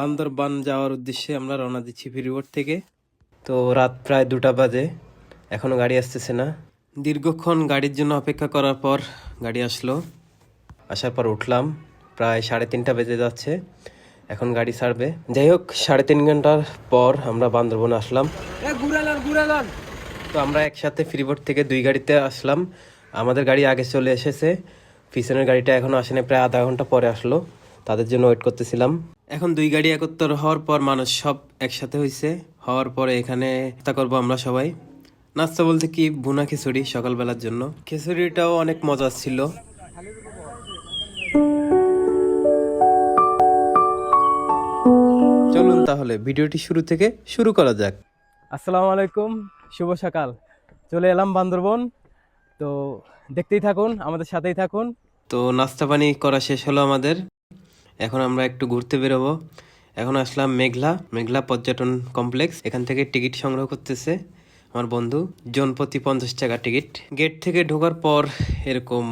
বান্দরবান যাওয়ার উদ্দেশ্যে আমরা রওনা দিচ্ছি ফেরিবোট থেকে। তো রাত প্রায় 2টা বাজে, এখনো গাড়ি আসতেছে না। দীর্ঘক্ষণ গাড়ির জন্য অপেক্ষা করার পর গাড়ি আসলো। আসার পর উঠলাম, প্রায় 3:30 বেজে যাচ্ছে, এখন গাড়ি ছাড়বে। যাই হোক, 3.5 ঘন্টার পর আমরা বান্দরবনে আসলাম। তো আমরা একসাথে ফেরিবোট থেকে 2 গাড়িতে আসলাম। আমাদের গাড়ি আগে চলে এসেছে, পিছনের গাড়িটা এখনো আসেনি, প্রায় আধা ঘন্টা পরে আসলো। তাদের জন্য ওয়েট করতেছিলাম। এখন 2 গাড়ি একত্র হওয়ার পর মানুষ সব একসাথে হয়েছে। হওয়ার পরে এখানে নাস্তা করবো আমরা সবাই। নাস্তা বলতে কি, ভুনা খিচুড়ি সকালবেলার জন্য। খিচুড়িটাও অনেক মজা ছিল। চলুন তাহলে ভিডিওটি শুরু থেকে শুরু করা যাক। আসসালামু আলাইকুম, শুভ সকাল। চলে এলাম বান্দরবন। তো দেখতেই থাকুন, আমাদের সাথেই থাকুন। তো নাস্তা পানি করা শেষ হলো আমাদের, এখন আমরা একটু ঘুরতে বেরোবো। এখন আসলাম মেঘলা পর্যটন কমপ্লেক্স। এখান থেকে টিকিট সংগ্রহ করতেছে আমার বন্ধু, জনপ্রতি 50 টাকা টিকিট। গেট থেকে ঢোকার পর এরকম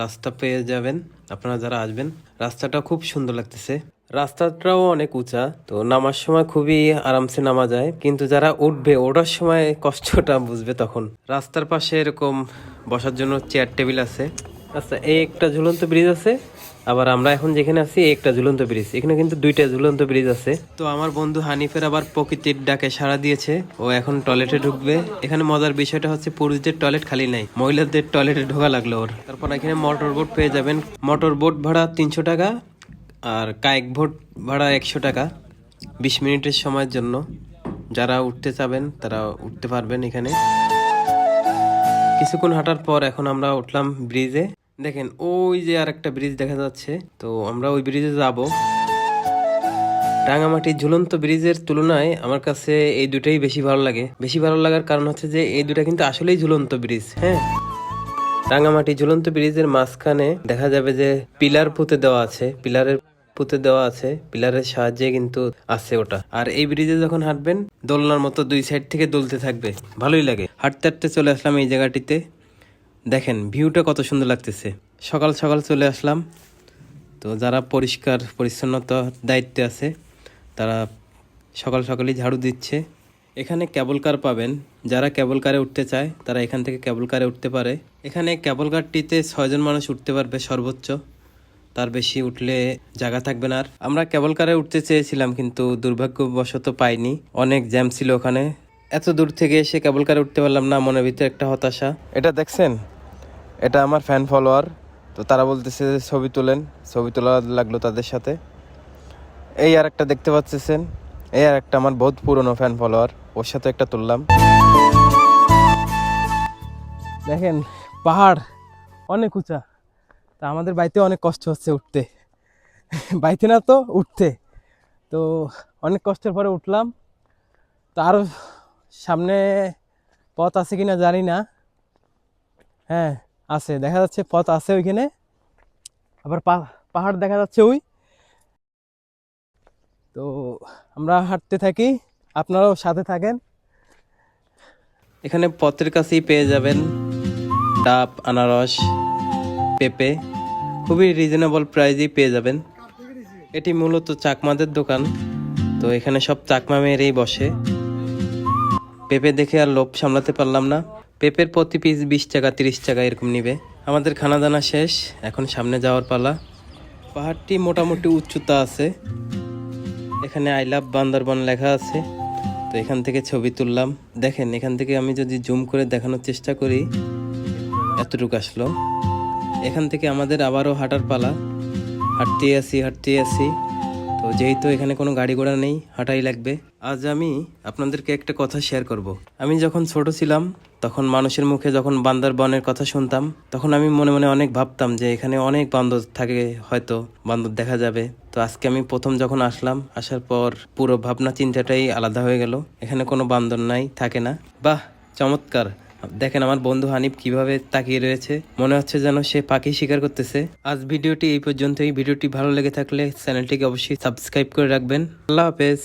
রাস্তা পেয়ে যাবেন আপনারা যারা আসবেন। রাস্তাটা খুব সুন্দর লাগতেছে, রাস্তাটাও অনেক উঁচা। তো নামার সময় খুবই আরামসে নামা যায়, কিন্তু যারা উঠবে ওঠার সময় কষ্টটা বুঝবে তখন। রাস্তার পাশে এরকম বসার জন্য চেয়ার টেবিল আছে। আচ্ছা, এই একটা ঝুলন্ত ব্রিজ আছে, আবার আমরা এখন যেখানে আছি এই একটা ঝুলন্ত ব্রিজ। এখানে কিন্তু 2টা ঝুলন্ত ব্রিজ আছে। তো আমার বন্ধু হানিফের আবার প্রকৃতির ডাকে সাড়া দিয়েছে, ও এখন টয়লেটে ঢুকবে। এখানে মজার বিষয়টা হচ্ছে পুরুষদের টয়লেট খালি নাই, মহিলাদের টয়লেটে ঢোকা লাগলো ওর। তারপর এখানে মোটর বোট পেয়ে যাবেন। মোটর বোট ভাড়া 300 টাকা, আর কায়েক বোট ভাড়া 100 টাকা, 20 মিনিটের সময়ের জন্য। যারা উঠতে চাবেন তারা উঠতে পারবেন এখানে। কিছুক্ষণ হাঁটার পর এখন আমরা উঠলাম ব্রিজে। দেখেন ওই যে আর একটা ব্রিজ দেখা যাচ্ছে, তো আমরা ওই ব্রিজে যাব। রাঙামাটি ঝুলন্ত ব্রিজের তুলনায় আমার কাছে এই দুটাই বেশি ভালো লাগে। বেশি ভালো লাগার কারণ হচ্ছে যে এই দুটা কিন্তু আসলেই ঝুলন্ত ব্রিজ। হ্যাঁ, রাঙামাটি ঝুলন্ত ব্রিজের মাঝখানে দেখা যাবে যে পিলার পুঁতে দেওয়া আছে, পিলারের সাহায্যে কিন্তু আছে ওটা। আর এই ব্রিজে যখন হাঁটবেন, দোলনার মতো 2 সাইড থেকে দুলতে থাকবে, ভালোই লাগে। হাঁটতে হাঁটতে চলে আসলাম এই জায়গাটিতে। দেখেন ভিউটা কত সুন্দর লাগতেছে। সকাল সকাল চলে আসলাম। তো যারা পরিষ্কার পরিচ্ছন্নতার দায়িত্বে আছে তারা সকাল সকালই ঝাড়ু দিচ্ছে। এখানে কেবল কার পাবেন, যারা কেবল কারে উঠতে চায় তারা এখান থেকে কেবল কারে উঠতে পারে। এখানে কেবল কারটিতে 6 জন মানুষ উঠতে পারবে সর্বোচ্চ, তার বেশি উঠলে জায়গা থাকবে না। আর আমরা কেবল কারে উঠতে চেয়েছিলাম, কিন্তু দুর্ভাগ্যবশত পাইনি, অনেক জ্যাম ছিল ওখানে। এত দূর থেকে এসে কেবল কারে উঠতে পারলাম না, মনের ভিতরে একটা হতাশা। এটা দেখছেন, এটা আমার ফ্যান ফলোয়ার। তো তারা বলতেছে যে ছবি তোলেন, ছবি তোলা লাগলো তাদের সাথে। এই আর একটা দেখতে পাচ্ছেন, এই আর একটা আমার বহুত পুরনো ফ্যান ফলোয়ার, ওর সাথে একটা তুললাম। দেখেন পাহাড় অনেক উঁচা, তা আমাদের বাড়িতে অনেক কষ্ট হচ্ছে উঠতে। বাড়িতে না তো উঠতে, তো অনেক কষ্টের পরে উঠলাম। তো আরও সামনে পথ আছে কিনা জানি না। হ্যাঁ আছে, দেখা যাচ্ছে পথ আছে ওইখানে, আবার পাহাড় দেখা যাচ্ছে ওই। তো আমরা হাঁটতে থাকি, আপনারাও সাথে থাকেন। এখানে পথের কাছেই পেয়ে যাবেন ডাব, আনারস, পেঁপে, খুবই রিজনেবল প্রাইজেই পেয়ে যাবেন। এটি মূলত চাকমাদের দোকান, তো এখানে সব চাকমা মেয়েরাই বসে। পেঁপে দেখে আর লোভ সামলাতে পারলাম না। পেঁপের প্রতি পিস 20 টাকা 30 টাকা এরকম নিবে। আমাদের খানা দানা শেষ, এখন সামনে যাওয়ার পালা। পাহাড়টি মোটামুটি উচ্চতা আছে, এখানে আই লাভ বান্দরবন লেখা আছে। তো এখান থেকে ছবি তুললাম। দেখেন এখান থেকে আমি যদি জুম করে দেখানোর চেষ্টা করি, এতটুকু আসলো। এখান থেকে আমাদের আবারও হাঁটার পালা। হাঁটতেই আসি। তো যেহেতু এখানে কোনো গাড়ি ঘোড়া নেই, হাঁটাই লাগবে। আজ আমি আপনাদেরকে একটা কথা শেয়ার করব। আমি যখন ছোট ছিলাম তখন মানুষের মুখে যখন বান্দরবনের কথা শুনতাম, তখন আমি মনে মনে অনেক ভাবতাম যে এখানে অনেক বান্দর থাকে, হয়তো বান্দর দেখা যাবে। তো আজকে আমি প্রথম যখন আসলাম, আসার পর পুরো ভাবনা চিন্তাটাই আলাদা হয়ে গেল। এখানে কোনো বান্দর নাই, থাকে না। বাহ, চমৎকার। দেখেন আমার বন্ধু হানিফ কিভাবে তাকিয়ে রয়েছে, মনে হচ্ছে যেন সে পাখি শিকার করতেছে। আজ ভিডিওটি এই পর্যন্তই। ভিডিওটি ভালো লেগে থাকলে চ্যানেলটিকে অবশ্যই সাবস্ক্রাইব করে রাখবেন। আল্লাহ হাফেজ।